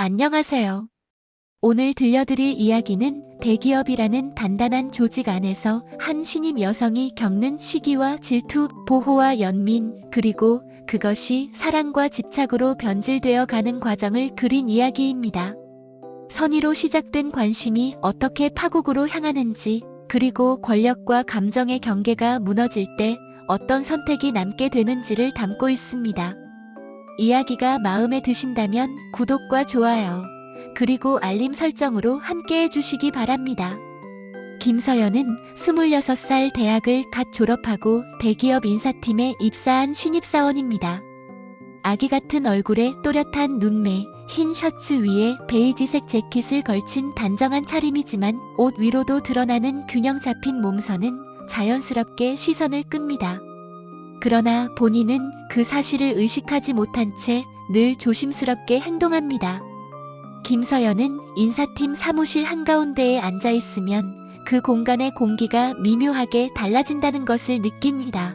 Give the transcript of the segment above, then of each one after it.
안녕하세요. 오늘 들려드릴 이야기는 대기업이라는 단단한 조직 안에서 한 신입 여성이 겪는 시기와 질투, 보호와 연민, 그리고 그것이 사랑과 집착으로 변질되어 가는 과정을 그린 이야기입니다. 선의로 시작된 관심이 어떻게 파국으로 향하는지, 그리고 권력과 감정의 경계가 무너질 때 어떤 선택이 남게 되는지를 담고 있습니다. 이야기가 마음에 드신다면 구독과 좋아요, 그리고 알림 설정으로 함께 해주시기 바랍니다. 김서연은 26살 대학을 갓 졸업하고 대기업 인사팀에 입사한 신입사원입니다. 아기 같은 얼굴에 또렷한 눈매, 흰 셔츠 위에 베이지색 재킷을 걸친 단정한 차림이지만 옷 위로도 드러나는 균형 잡힌 몸선은 자연스럽게 시선을 끕니다. 그러나 본인은 그 사실을 의식하지 못한 채 늘 조심스럽게 행동합니다. 김서연은 인사팀 사무실 한가운데에 앉아 있으면 그 공간의 공기가 미묘하게 달라진다는 것을 느낍니다.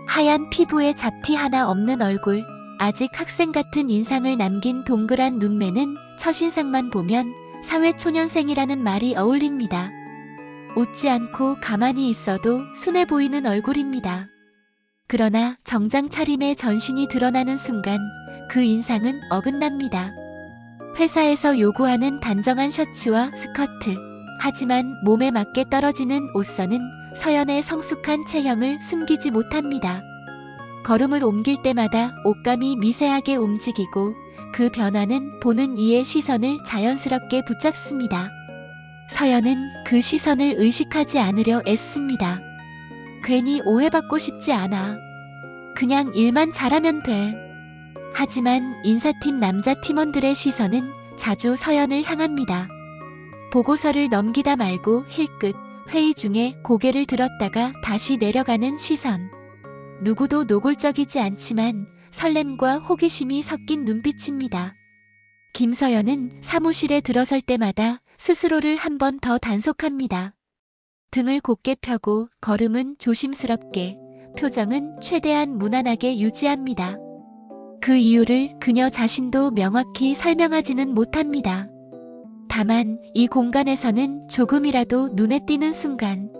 하얀 피부에 잡티 하나 없는 얼굴, 아직 학생 같은 인상을 남긴 동그란 눈매는 첫인상만 보면 사회초년생이라는 말이 어울립니다. 웃지 않고 가만히 있어도 순해 보이는 얼굴입니다. 그러나 정장 차림에 전신이 드러나는 순간 그 인상은 어긋납니다. 회사에서 요구하는 단정한 셔츠와 스커트, 하지만 몸에 맞게 떨어지는 옷선은 서연의 성숙한 체형을 숨기지 못합니다. 걸음을 옮길 때마다 옷감이 미세하게 움직이고 그 변화는 보는 이의 시선을 자연스럽게 붙잡습니다. 서연은 그 시선을 의식하지 않으려 애씁니다. 괜히 오해받고 싶지 않아. 그냥 일만 잘하면 돼. 하지만 인사팀 남자 팀원들의 시선은 자주 서연을 향합니다. 보고서를 넘기다 말고 힐끗, 회의 중에 고개를 들었다가 다시 내려가는 시선. 누구도 노골적이지 않지만 설렘과 호기심이 섞인 눈빛입니다. 김서연은 사무실에 들어설 때마다 스스로를 한 번 더 단속합니다. 등을 곧게 펴고 걸음은 조심스럽게, 표정은 최대한 무난하게 유지합니다. 그 이유를 그녀 자신도 명확히 설명하지는 못합니다. 다만 이 공간에서는 조금이라도 눈에 띄는 순간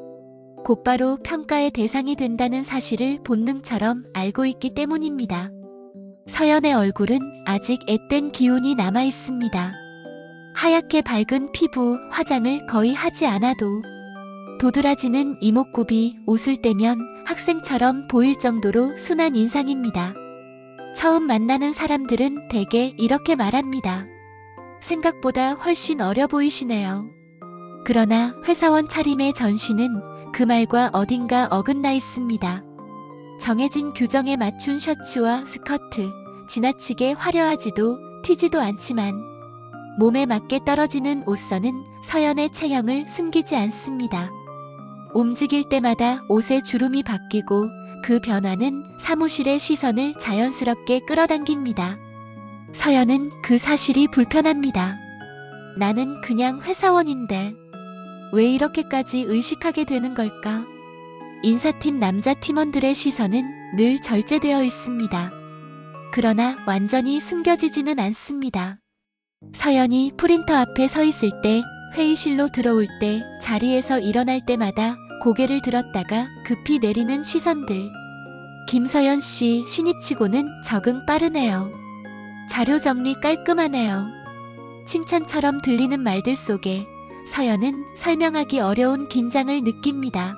곧바로 평가의 대상이 된다는 사실을 본능처럼 알고 있기 때문입니다. 서연의 얼굴은 아직 앳된 기운이 남아 있습니다. 하얗게 밝은 피부, 화장을 거의 하지 않아도 도드라지는 이목구비, 웃을 때면 학생처럼 보일 정도로 순한 인상입니다. 처음 만나는 사람들은 대개 이렇게 말합니다. 생각보다 훨씬 어려 보이시네요. 그러나 회사원 차림의 전신은 그 말과 어딘가 어긋나 있습니다. 정해진 규정에 맞춘 셔츠와 스커트, 지나치게 화려하지도 튀지도 않지만 몸에 맞게 떨어지는 옷선은 서연의 체형을 숨기지 않습니다. 움직일 때마다 옷의 주름이 바뀌고 그 변화는 사무실의 시선을 자연스럽게 끌어당깁니다. 서연은 그 사실이 불편합니다. 나는 그냥 회사원인데 왜 이렇게까지 의식하게 되는 걸까? 인사팀 남자 팀원들의 시선은 늘 절제되어 있습니다. 그러나 완전히 숨겨지지는 않습니다. 서연이 프린터 앞에 서 있을 때, 회의실로 들어올 때, 자리에서 일어날 때마다 고개를 들었다가 급히 내리는 시선들. 김서연 씨 신입치고는 적응 빠르네요. 자료 정리 깔끔하네요. 칭찬처럼 들리는 말들 속에 서연은 설명하기 어려운 긴장을 느낍니다.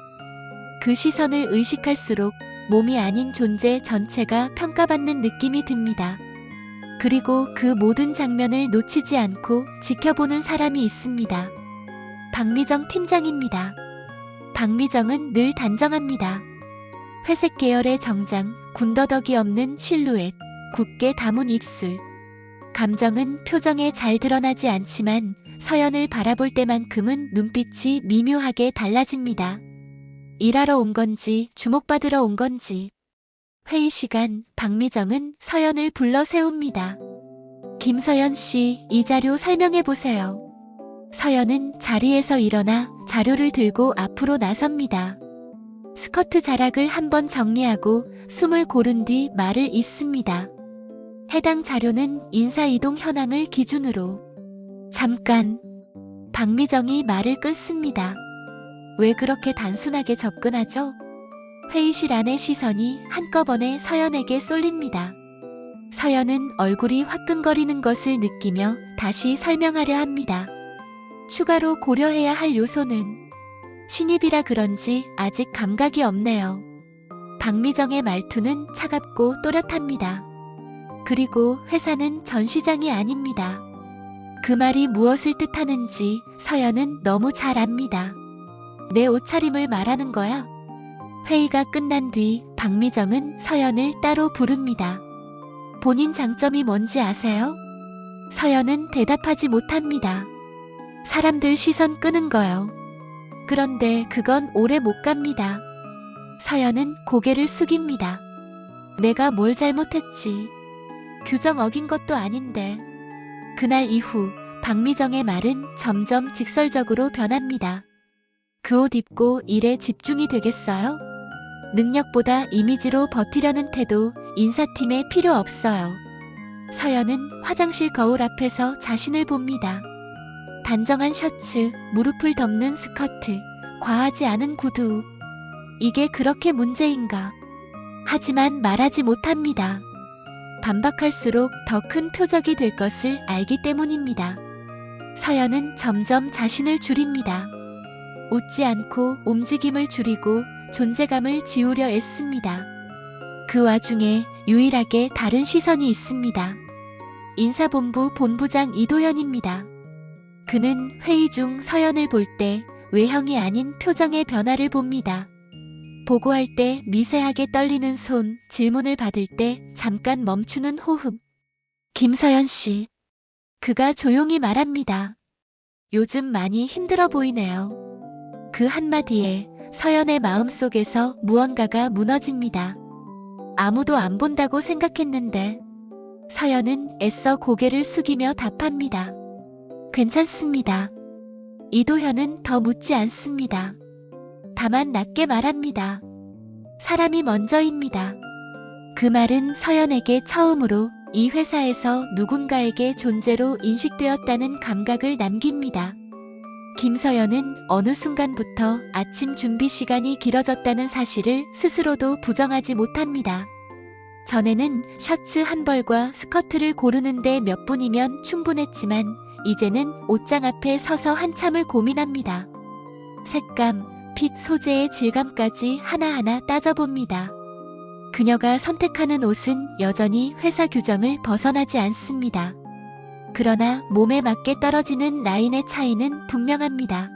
그 시선을 의식할수록 몸이 아닌 존재 전체가 평가받는 느낌이 듭니다. 그리고 그 모든 장면을 놓치지 않고 지켜보는 사람이 있습니다. 박미정 팀장입니다. 박미정은 늘 단정합니다. 회색 계열의 정장, 군더더기 없는 실루엣, 굳게 담은 입술. 감정은 표정에 잘 드러나지 않지만 서연을 바라볼 때만큼은 눈빛이 미묘하게 달라집니다. 일하러 온 건지 주목받으러 온 건지. 회의 시간, 박미정은 서연을 불러 세웁니다. 김서연 씨, 이 자료 설명해 보세요. 서연은 자리에서 일어나 자료를 들고 앞으로 나섭니다. 스커트 자락을 한번 정리하고 숨을 고른 뒤 말을 잇습니다. 해당 자료는 인사이동 현황을 기준으로. 잠깐. 박미정이 말을 끊습니다. 왜 그렇게 단순하게 접근하죠? 회의실 안의 시선이 한꺼번에 서연에게 쏠립니다. 서연은 얼굴이 화끈거리는 것을 느끼며 다시 설명하려 합니다. 추가로 고려해야 할 요소는 신입이라 그런지 아직 감각이 없네요. 박미정의 말투는 차갑고 또렷합니다. 그리고 회사는 전시장이 아닙니다. 그 말이 무엇을 뜻하는지 서연은 너무 잘 압니다. 내 옷차림을 말하는 거야? 회의가 끝난 뒤 박미정은 서연을 따로 부릅니다. 본인 장점이 뭔지 아세요? 서연은 대답하지 못합니다. 사람들 시선 끄는 거요. 그런데 그건 오래 못 갑니다. 서연은 고개를 숙입니다. 내가 뭘 잘못했지? 규정 어긴 것도 아닌데. 그날 이후 박미정의 말은 점점 직설적으로 변합니다. 그 옷 입고 일에 집중이 되겠어요? 능력보다 이미지로 버티려는 태도, 인사팀에 필요 없어요. 서연은 화장실 거울 앞에서 자신을 봅니다. 단정한 셔츠, 무릎을 덮는 스커트, 과하지 않은 구두. 이게 그렇게 문제인가? 하지만 말하지 못합니다. 반박할수록 더 큰 표적이 될 것을 알기 때문입니다. 서연은 점점 자신을 줄입니다. 웃지 않고 움직임을 줄이고 존재감을 지우려 애씁니다. 그 와중에 유일하게 다른 시선이 있습니다. 인사본부 본부장 이도현입니다. 그는 회의 중 서연을 볼 때 외형이 아닌 표정의 변화를 봅니다. 보고할 때 미세하게 떨리는 손, 질문을 받을 때 잠깐 멈추는 호흡. 김서연 씨. 그가 조용히 말합니다. 요즘 많이 힘들어 보이네요. 그 한마디에 서연의 마음속에서 무언가가 무너집니다. 아무도 안 본다고 생각했는데. 서연은 애써 고개를 숙이며 답합니다. 괜찮습니다. 이도현은 더 묻지 않습니다. 다만 낮게 말합니다. 사람이 먼저입니다. 그 말은 서연에게 처음으로 이 회사에서 누군가에게 존재로 인식되었다는 감각을 남깁니다. 김서연은 어느 순간부터 아침 준비 시간이 길어졌다는 사실을 스스로도 부정하지 못합니다. 전에는 셔츠 한 벌과 스커트를 고르는데 몇 분이면 충분했지만 이제는 옷장 앞에 서서 한참을 고민합니다. 색감, 핏, 소재의 질감까지 하나하나 따져봅니다. 그녀가 선택하는 옷은 여전히 회사 규정을 벗어나지 않습니다. 그러나 몸에 맞게 떨어지는 라인의 차이는 분명합니다.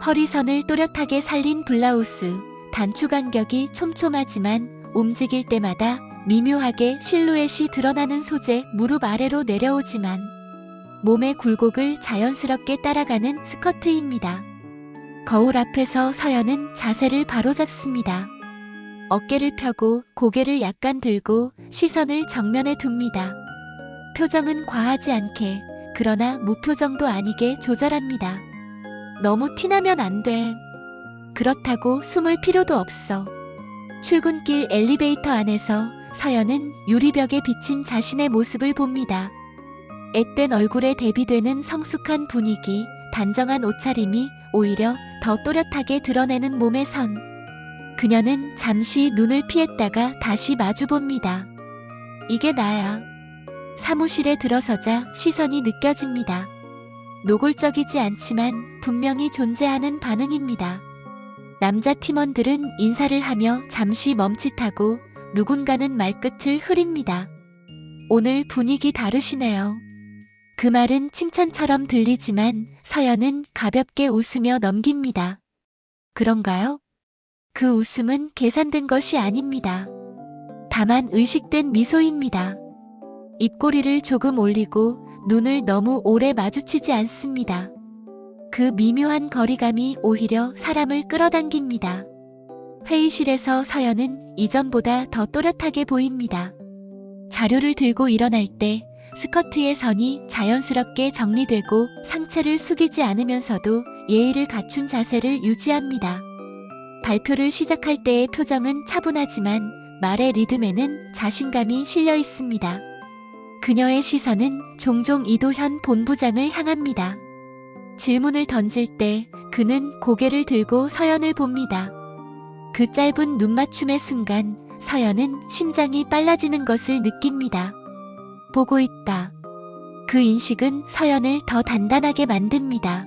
허리선을 또렷하게 살린 블라우스, 단추 간격이 촘촘하지만 움직일 때마다 미묘하게 실루엣이 드러나는 소재, 무릎 아래로 내려오지만 몸의 굴곡을 자연스럽게 따라가는 스커트입니다. 거울 앞에서 서연은 자세를 바로잡습니다. 어깨를 펴고 고개를 약간 들고 시선을 정면에 둡니다. 표정은 과하지 않게, 그러나 무표정도 아니게 조절합니다. 너무 티나면 안 돼. 그렇다고 숨을 필요도 없어. 출근길 엘리베이터 안에서 서연은 유리벽에 비친 자신의 모습을 봅니다. 앳된 얼굴에 대비되는 성숙한 분위기, 단정한 옷차림이 오히려 더 또렷하게 드러내는 몸의 선. 그녀는 잠시 눈을 피했다가 다시 마주봅니다. 이게 나야. 사무실에 들어서자 시선이 느껴집니다. 노골적이지 않지만 분명히 존재하는 반응입니다. 남자 팀원들은 인사를 하며 잠시 멈칫하고 누군가는 말끝을 흐립니다. 오늘 분위기 다르시네요. 그 말은 칭찬처럼 들리지만 서연은 가볍게 웃으며 넘깁니다. 그런가요? 그 웃음은 계산된 것이 아닙니다. 다만 의식된 미소입니다. 입꼬리를 조금 올리고 눈을 너무 오래 마주치지 않습니다. 그 미묘한 거리감이 오히려 사람을 끌어당깁니다. 회의실에서 서연은 이전보다 더 또렷하게 보입니다. 자료를 들고 일어날 때 스커트의 선이 자연스럽게 정리되고 상체를 숙이지 않으면서도 예의를 갖춘 자세를 유지합니다. 발표를 시작할 때의 표정은 차분하지만 말의 리듬에는 자신감이 실려 있습니다. 그녀의 시선은 종종 이도현 본부장을 향합니다. 질문을 던질 때 그는 고개를 들고 서연을 봅니다. 그 짧은 눈맞춤의 순간 서연은 심장이 빨라지는 것을 느낍니다. 보고 있다. 그 인식은 서연을 더 단단하게 만듭니다.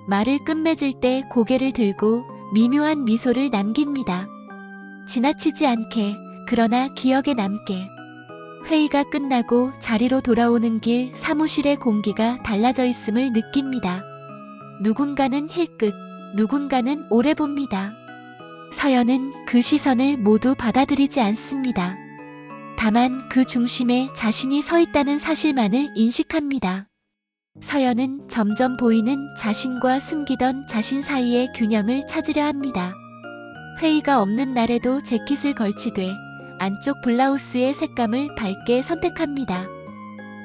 말을 끝맺을 때 고개를 들고 미묘한 미소를 남깁니다. 지나치지 않게, 그러나 기억에 남게. 회의가 끝나고 자리로 돌아오는 길 사무실의 공기가 달라져 있음을 느낍니다. 누군가는 힐끗, 누군가는 오래 봅니다. 서연은 그 시선을 모두 받아들이지 않습니다. 다만 그 중심에 자신이 서 있다는 사실만을 인식합니다. 서연은 점점 보이는 자신과 숨기던 자신 사이의 균형을 찾으려 합니다. 회의가 없는 날에도 재킷을 걸치되 안쪽 블라우스의 색감을 밝게 선택합니다.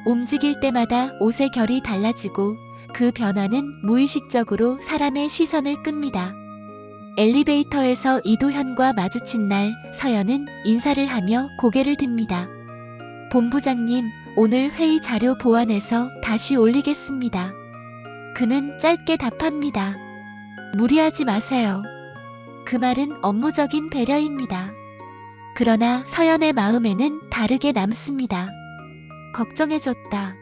움직일 때마다 옷의 결이 달라지고 그 변화는 무의식적으로 사람의 시선을 끕니다. 엘리베이터에서 이도현과 마주친 날 서연은 인사를 하며 고개를 듭니다. 본부장님, 오늘 회의 자료 보완해서 다시 올리겠습니다. 그는 짧게 답합니다. 무리하지 마세요. 그 말은 업무적인 배려입니다. 그러나 서연의 마음에는 다르게 남습니다. 걱정해줬다.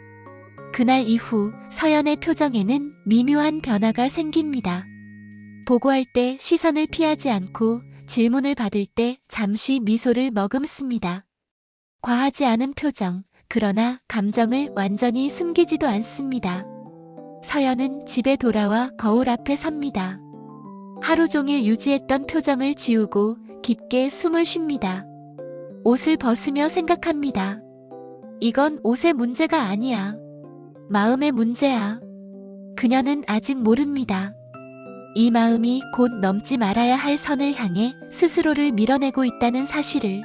그날 이후 서연의 표정에는 미묘한 변화가 생깁니다. 보고할 때 시선을 피하지 않고 질문을 받을 때 잠시 미소를 머금습니다. 과하지 않은 표정, 그러나 감정을 완전히 숨기지도 않습니다. 서연은 집에 돌아와 거울 앞에 섭니다. 하루 종일 유지했던 표정을 지우고 깊게 숨을 쉽니다. 옷을 벗으며 생각합니다. 이건 옷의 문제가 아니야. 마음의 문제야. 그녀는 아직 모릅니다. 이 마음이 곧 넘지 말아야 할 선을 향해 스스로를 밀어내고 있다는 사실을.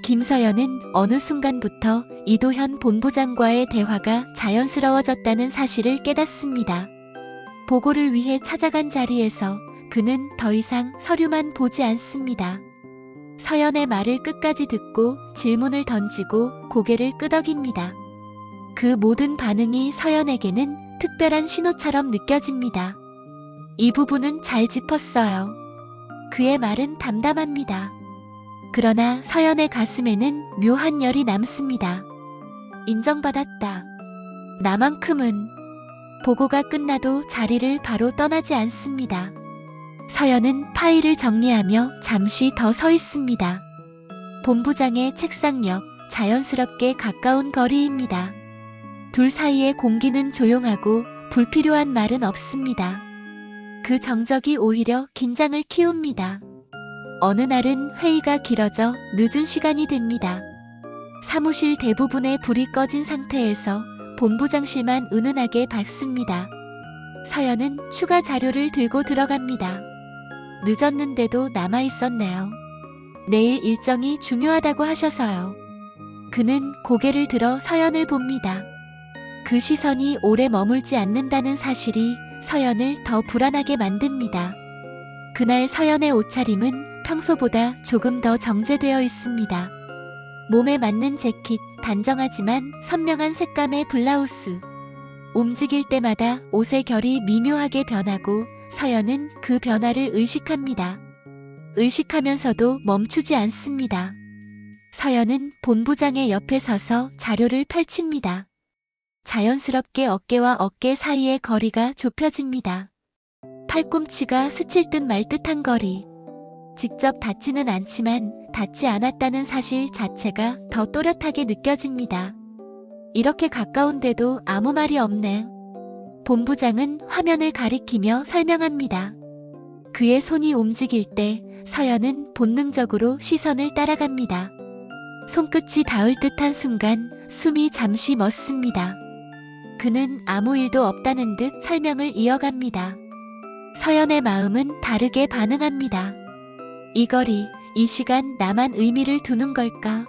김서연은 어느 순간부터 이도현 본부장과의 대화가 자연스러워졌다는 사실을 깨닫습니다. 보고를 위해 찾아간 자리에서 그는 더 이상 서류만 보지 않습니다. 서연의 말을 끝까지 듣고 질문을 던지고 고개를 끄덕입니다. 그 모든 반응이 서연에게는 특별한 신호처럼 느껴집니다. 이 부분은 잘 짚었어요. 그의 말은 담담합니다. 그러나 서연의 가슴에는 묘한 열이 남습니다. 인정받았다. 나만큼은. 보고가 끝나도 자리를 바로 떠나지 않습니다. 서연은 파일을 정리하며 잠시 더 서 있습니다. 본부장의 책상 옆 자연스럽게 가까운 거리입니다. 둘 사이의 공기는 조용하고 불필요한 말은 없습니다. 그 정적이 오히려 긴장을 키웁니다. 어느 날은 회의가 길어져 늦은 시간이 됩니다. 사무실 대부분의 불이 꺼진 상태에서 본부장실만 은은하게 밝습니다. 서연은 추가 자료를 들고 들어갑니다. 늦었는데도 남아있었네요. 내일 일정이 중요하다고 하셔서요. 그는 고개를 들어 서연을 봅니다. 그 시선이 오래 머물지 않는다는 사실이 서연을 더 불안하게 만듭니다. 그날 서연의 옷차림은 평소보다 조금 더 정제되어 있습니다. 몸에 맞는 재킷, 단정하지만 선명한 색감의 블라우스. 움직일 때마다 옷의 결이 미묘하게 변하고 서연은 그 변화를 의식합니다. 의식하면서도 멈추지 않습니다. 서연은 본부장의 옆에 서서 자료를 펼칩니다. 자연스럽게 어깨와 어깨 사이의 거리가 좁혀집니다. 팔꿈치가 스칠 듯 말 듯한 거리. 직접 닿지는 않지만 닿지 않았다는 사실 자체가 더 또렷하게 느껴집니다. 이렇게 가까운데도 아무 말이 없네. 본부장은 화면을 가리키며 설명합니다. 그의 손이 움직일 때 서연은 본능적으로 시선을 따라갑니다. 손끝이 닿을 듯한 순간 숨이 잠시 멎습니다. 그는 아무 일도 없다는 듯 설명을 이어갑니다. 서연의 마음은 다르게 반응합니다. 이 거리, 이 시간 나만 의미를 두는 걸까?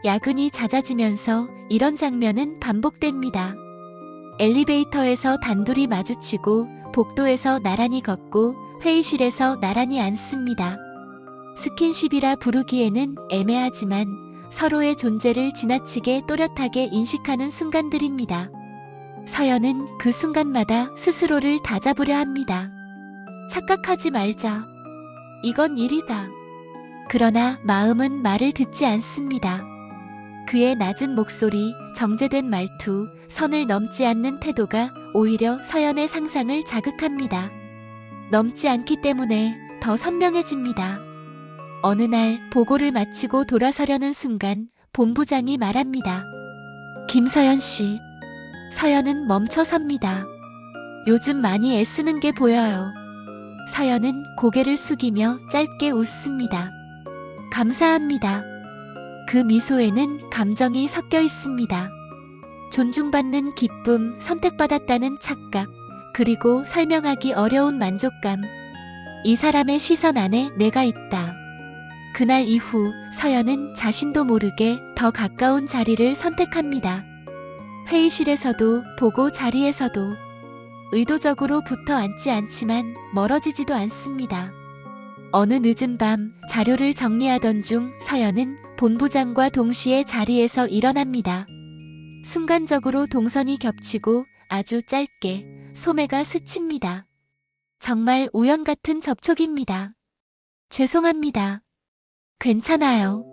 야근이 잦아지면서 이런 장면은 반복됩니다. 엘리베이터에서 단둘이 마주치고 복도에서 나란히 걷고 회의실에서 나란히 앉습니다. 스킨십이라 부르기에는 애매하지만 서로의 존재를 지나치게 또렷하게 인식하는 순간들입니다. 서연은 그 순간마다 스스로를 다잡으려 합니다. 착각하지 말자. 이건 일이다. 그러나 마음은 말을 듣지 않습니다. 그의 낮은 목소리, 정제된 말투, 선을 넘지 않는 태도가 오히려 서연의 상상을 자극합니다. 넘지 않기 때문에 더 선명해집니다. 어느 날 보고를 마치고 돌아서려는 순간 본부장이 말합니다. 김서연 씨. 서연은 멈춰섭니다. 요즘 많이 애쓰는 게 보여요. 서연은 고개를 숙이며 짧게 웃습니다. 감사합니다. 그 미소에는 감정이 섞여 있습니다. 존중받는 기쁨, 선택받았다는 착각, 그리고 설명하기 어려운 만족감. 이 사람의 시선 안에 내가 있다. 그날 이후 서연은 자신도 모르게 더 가까운 자리를 선택합니다. 회의실에서도 보고 자리에서도 의도적으로 붙어 앉지 않지만 멀어지지도 않습니다. 어느 늦은 밤 자료를 정리하던 중 서연은 본부장과 동시에 자리에서 일어납니다. 순간적으로 동선이 겹치고 아주 짧게 소매가 스칩니다. 정말 우연 같은 접촉입니다. 죄송합니다. 괜찮아요.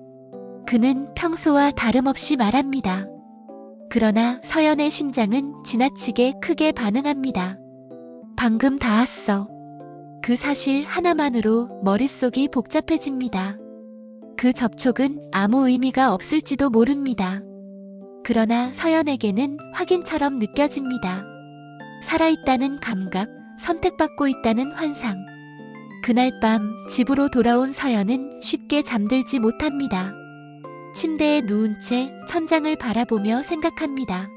그는 평소와 다름없이 말합니다. 그러나 서연의 심장은 지나치게 크게 반응합니다. 방금 다 왔어. 그 사실 하나만으로 머릿속이 복잡해집니다. 그 접촉은 아무 의미가 없을지도 모릅니다. 그러나 서연에게는 확인처럼 느껴집니다. 살아있다는 감각, 선택받고 있다는 환상. 그날 밤 집으로 돌아온 서연은 쉽게 잠들지 못합니다. 침대에 누운 채 천장을 바라보며 생각합니다.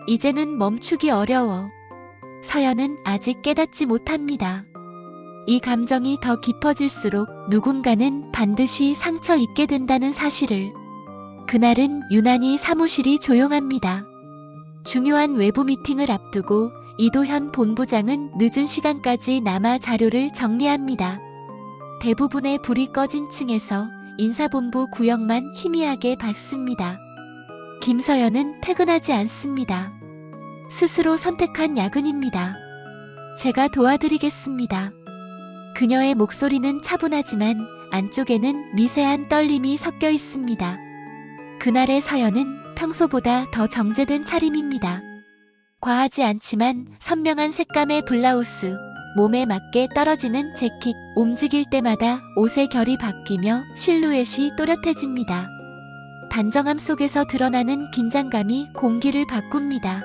이제는 멈추기 어려워. 서연은 아직 깨닫지 못합니다. 이 감정이 더 깊어질수록 누군가는 반드시 상처 입게 된다는 사실을. 그날은 유난히 사무실이 조용합니다. 중요한 외부 미팅을 앞두고 이도현 본부장은 늦은 시간까지 남아 자료를 정리합니다. 대부분의 불이 꺼진 층에서 인사본부 구역만 희미하게 밝습니다. 김서연은 퇴근하지 않습니다. 스스로 선택한 야근입니다. 제가 도와드리겠습니다. 그녀의 목소리는 차분하지만 안쪽에는 미세한 떨림이 섞여 있습니다. 그날의 서연은 평소보다 더 정제된 차림입니다. 과하지 않지만 선명한 색감의 블라우스, 몸에 맞게 떨어지는 재킷, 움직일 때마다 옷의 결이 바뀌며 실루엣이 또렷해집니다. 단정함 속에서 드러나는 긴장감이 공기를 바꿉니다.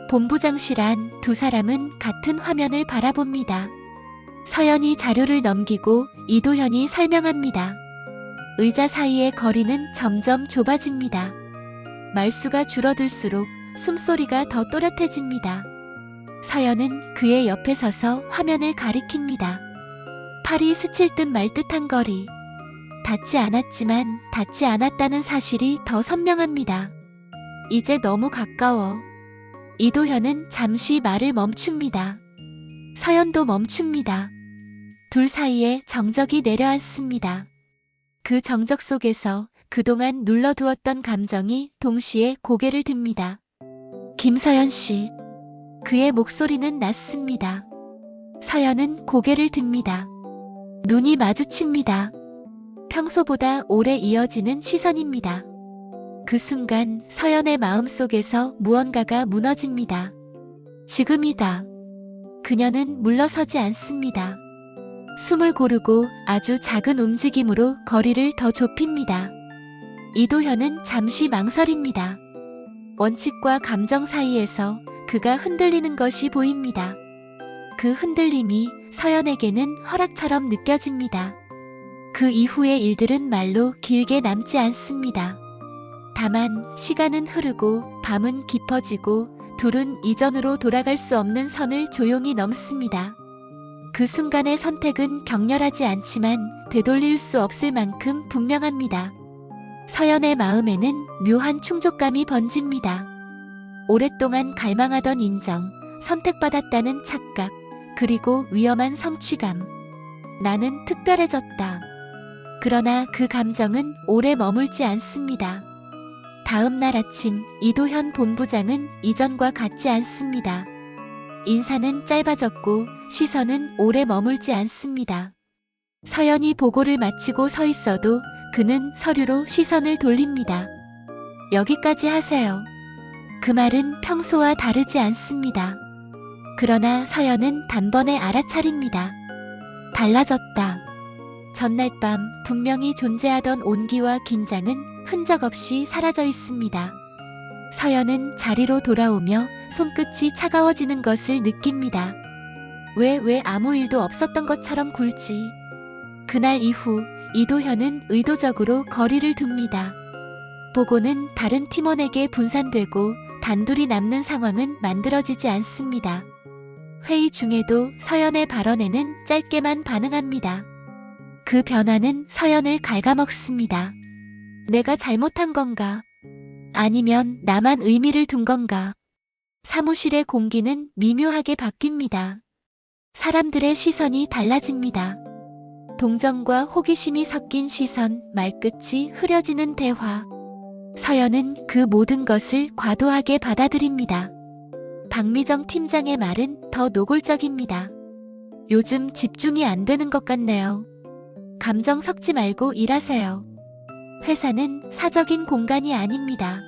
본부장실 안 두 사람은 같은 화면을 바라봅니다. 서연이 자료를 넘기고 이도현이 설명합니다. 의자 사이의 거리는 점점 좁아집니다. 말수가 줄어들수록 숨소리가 더 또렷해집니다. 서연은 그의 옆에 서서 화면을 가리킵니다. 팔이 스칠 듯 말 듯한 거리. 닿지 않았지만 닿지 않았다는 사실이 더 선명합니다. 이제 너무 가까워. 이도현은 잠시 말을 멈춥니다. 서연도 멈춥니다. 둘 사이에 정적이 내려앉습니다. 그 정적 속에서 그동안 눌러두었던 감정이 동시에 고개를 듭니다. 김서연 씨. 그의 목소리는 낮습니다. 서연은 고개를 듭니다. 눈이 마주칩니다. 평소보다 오래 이어지는 시선입니다. 그 순간 서연의 마음속에서 무언가가 무너집니다. 지금이다. 그녀는 물러서지 않습니다. 숨을 고르고 아주 작은 움직임으로 거리를 더 좁힙니다. 이도현은 잠시 망설입니다. 원칙과 감정 사이에서 그가 흔들리는 것이 보입니다. 그 흔들림이 서연에게는 허락처럼 느껴집니다. 그 이후의 일들은 말로 길게 남지 않습니다. 다만 시간은 흐르고 밤은 깊어지고 둘은 이전으로 돌아갈 수 없는 선을 조용히 넘습니다. 그 순간의 선택은 격렬하지 않지만 되돌릴 수 없을 만큼 분명합니다. 서연의 마음에는 묘한 충족감이 번집니다. 오랫동안 갈망하던 인정, 선택받았다는 착각, 그리고 위험한 성취감. 나는 특별해졌다. 그러나 그 감정은 오래 머물지 않습니다. 다음 날 아침 이도현 본부장은 이전과 같지 않습니다. 인사는 짧아졌고 시선은 오래 머물지 않습니다. 서연이 보고를 마치고 서 있어도 그는 서류로 시선을 돌립니다. 여기까지 하세요. 그 말은 평소와 다르지 않습니다. 그러나 서연은 단번에 알아차립니다. 달라졌다. 전날 밤 분명히 존재하던 온기와 긴장은 흔적 없이 사라져 있습니다. 서연은 자리로 돌아오며 손끝이 차가워지는 것을 느낍니다. 왜 아무 일도 없었던 것처럼 굴지. 그날 이후 이도현은 의도적으로 거리를 둡니다. 보고는 다른 팀원에게 분산되고 단둘이 남는 상황은 만들어지지 않습니다. 회의 중에도 서연의 발언에는 짧게만 반응합니다. 그 변화는 서연을 갉아먹습니다. 내가 잘못한 건가? 아니면 나만 의미를 둔 건가? 사무실의 공기는 미묘하게 바뀝니다. 사람들의 시선이 달라집니다. 동정과 호기심이 섞인 시선, 말끝이 흐려지는 대화. 서연은 그 모든 것을 과도하게 받아들입니다. 박미정 팀장의 말은 더 노골적입니다. 요즘 집중이 안 되는 것 같네요. 감정 섞지 말고 일하세요. 회사는 사적인 공간이 아닙니다.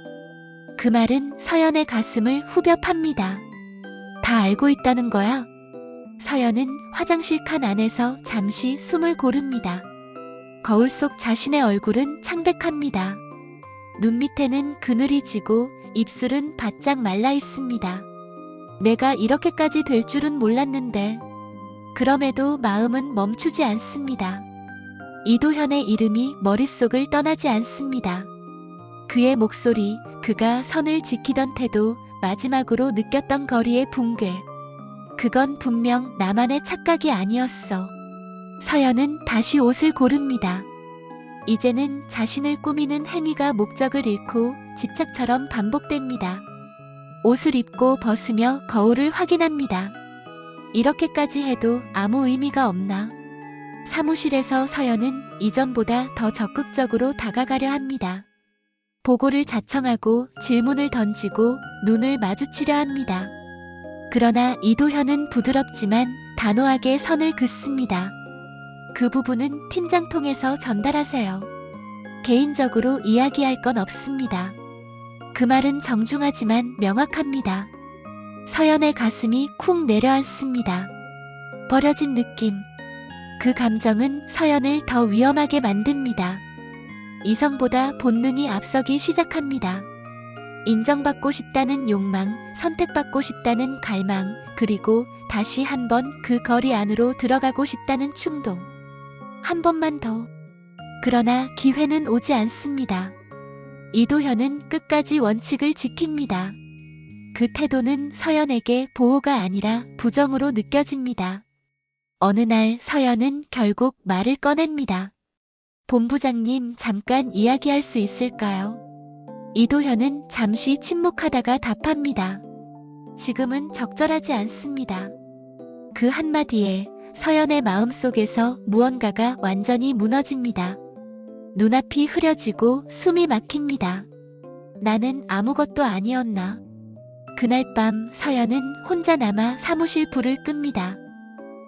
그 말은 서연의 가슴을 후벼 팝니다. 다 알고 있다는 거야? 서연은 화장실 칸 안에서 잠시 숨을 고릅니다. 거울 속 자신의 얼굴은 창백합니다. 눈 밑에는 그늘이 지고 입술은 바짝 말라 있습니다. 내가 이렇게까지 될 줄은 몰랐는데. 그럼에도 마음은 멈추지 않습니다. 이도현의 이름이 머릿속을 떠나지 않습니다. 그의 목소리, 그가 선을 지키던 태도, 마지막으로 느꼈던 거리의 붕괴. 그건 분명 나만의 착각이 아니었어. 서연은 다시 옷을 고릅니다. 이제는 자신을 꾸미는 행위가 목적을 잃고 집착처럼 반복됩니다. 옷을 입고 벗으며 거울을 확인합니다. 이렇게까지 해도 아무 의미가 없나? 사무실에서 서연은 이전보다 더 적극적으로 다가가려 합니다. 보고를 자청하고 질문을 던지고 눈을 마주치려 합니다. 그러나 이도현은 부드럽지만 단호하게 선을 긋습니다. 그 부분은 팀장 통해서 전달하세요. 개인적으로 이야기할 건 없습니다. 그 말은 정중하지만 명확합니다. 서연의 가슴이 쿵 내려앉습니다. 버려진 느낌. 그 감정은 서연을 더 위험하게 만듭니다. 이성보다 본능이 앞서기 시작합니다. 인정받고 싶다는 욕망, 선택받고 싶다는 갈망, 그리고 다시 한번 그 거리 안으로 들어가고 싶다는 충동. 한 번만 더. 그러나 기회는 오지 않습니다. 이도현은 끝까지 원칙을 지킵니다. 그 태도는 서연에게 보호가 아니라 부정으로 느껴집니다. 어느 날 서연은 결국 말을 꺼냅니다. 본부장님, 잠깐 이야기할 수 있을까요? 이도현은 잠시 침묵하다가 답합니다. 지금은 적절하지 않습니다. 그 한마디에 서연의 마음속에서 무언가가 완전히 무너집니다. 눈앞이 흐려지고 숨이 막힙니다. 나는 아무것도 아니었나? 그날 밤 서연은 혼자 남아 사무실 불을 끕니다.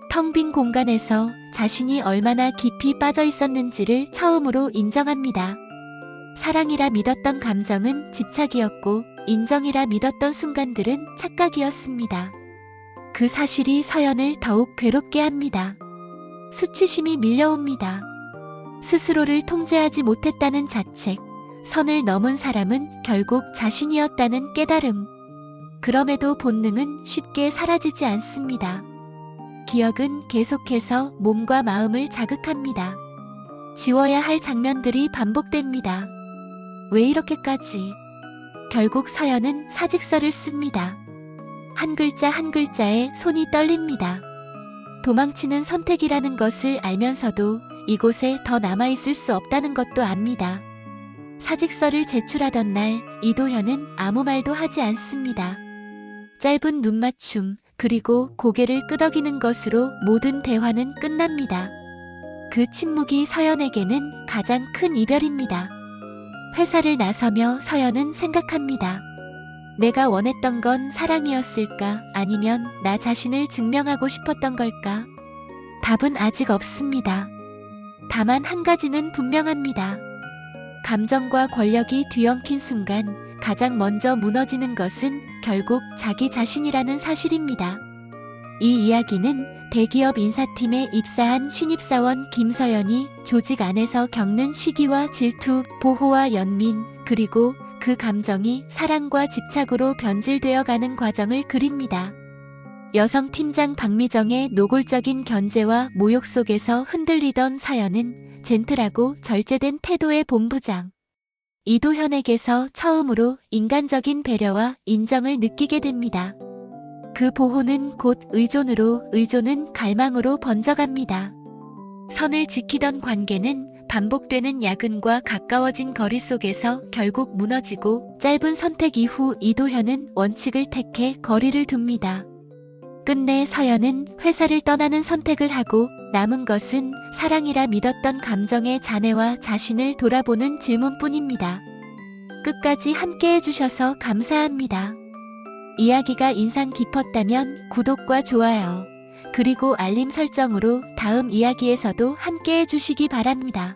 텅 빈 공간에서 자신이 얼마나 깊이 빠져 있었는지를 처음으로 인정합니다. 사랑이라 믿었던 감정은 집착이었고 인정이라 믿었던 순간들은 착각이었습니다. 그 사실이 서연을 더욱 괴롭게 합니다. 수치심이 밀려옵니다. 스스로를 통제하지 못했다는 자책, 선을 넘은 사람은 결국 자신이었다는 깨달음. 그럼에도 본능은 쉽게 사라지지 않습니다. 기억은 계속해서 몸과 마음을 자극합니다. 지워야 할 장면들이 반복됩니다. 왜 이렇게까지? 결국 서연은 사직서를 씁니다. 한 글자 한 글자에 손이 떨립니다. 도망치는 선택이라는 것을 알면서도 이곳에 더 남아있을 수 없다는 것도 압니다. 사직서를 제출하던 날 이도현은 아무 말도 하지 않습니다. 짧은 눈맞춤, 그리고 고개를 끄덕이는 것으로 모든 대화는 끝납니다. 그 침묵이 서연에게는 가장 큰 이별입니다. 회사를 나서며 서연은 생각합니다. 내가 원했던 건 사랑이었을까? 아니면 나 자신을 증명하고 싶었던 걸까? 답은 아직 없습니다. 다만 한 가지는 분명합니다. 감정과 권력이 뒤엉킨 순간 가장 먼저 무너지는 것은 결국 자기 자신이라는 사실입니다. 이 이야기는 대기업 인사팀에 입사한 신입사원 김서연이 조직 안에서 겪는 시기와 질투, 보호와 연민, 그리고 그 감정이 사랑과 집착으로 변질되어 가는 과정을 그립니다. 여성 팀장 박미정의 노골적인 견제와 모욕 속에서 흔들리던 서연은 젠틀하고 절제된 태도의 본부장 이도현에게서 처음으로 인간적인 배려와 인정을 느끼게 됩니다. 그 보호는 곧 의존으로, 의존은 갈망으로 번져갑니다. 선을 지키던 관계는 반복되는 야근과 가까워진 거리 속에서 결국 무너지고, 짧은 선택 이후 이도현은 원칙을 택해 거리를 둡니다. 끝내 서연은 회사를 떠나는 선택을 하고 남은 것은 사랑이라 믿었던 감정의 잔해와 자신을 돌아보는 질문뿐입니다. 끝까지 함께 해주셔서 감사합니다. 이야기가 인상 깊었다면 구독과 좋아요, 그리고 알림 설정으로 다음 이야기에서도 함께 해주시기 바랍니다.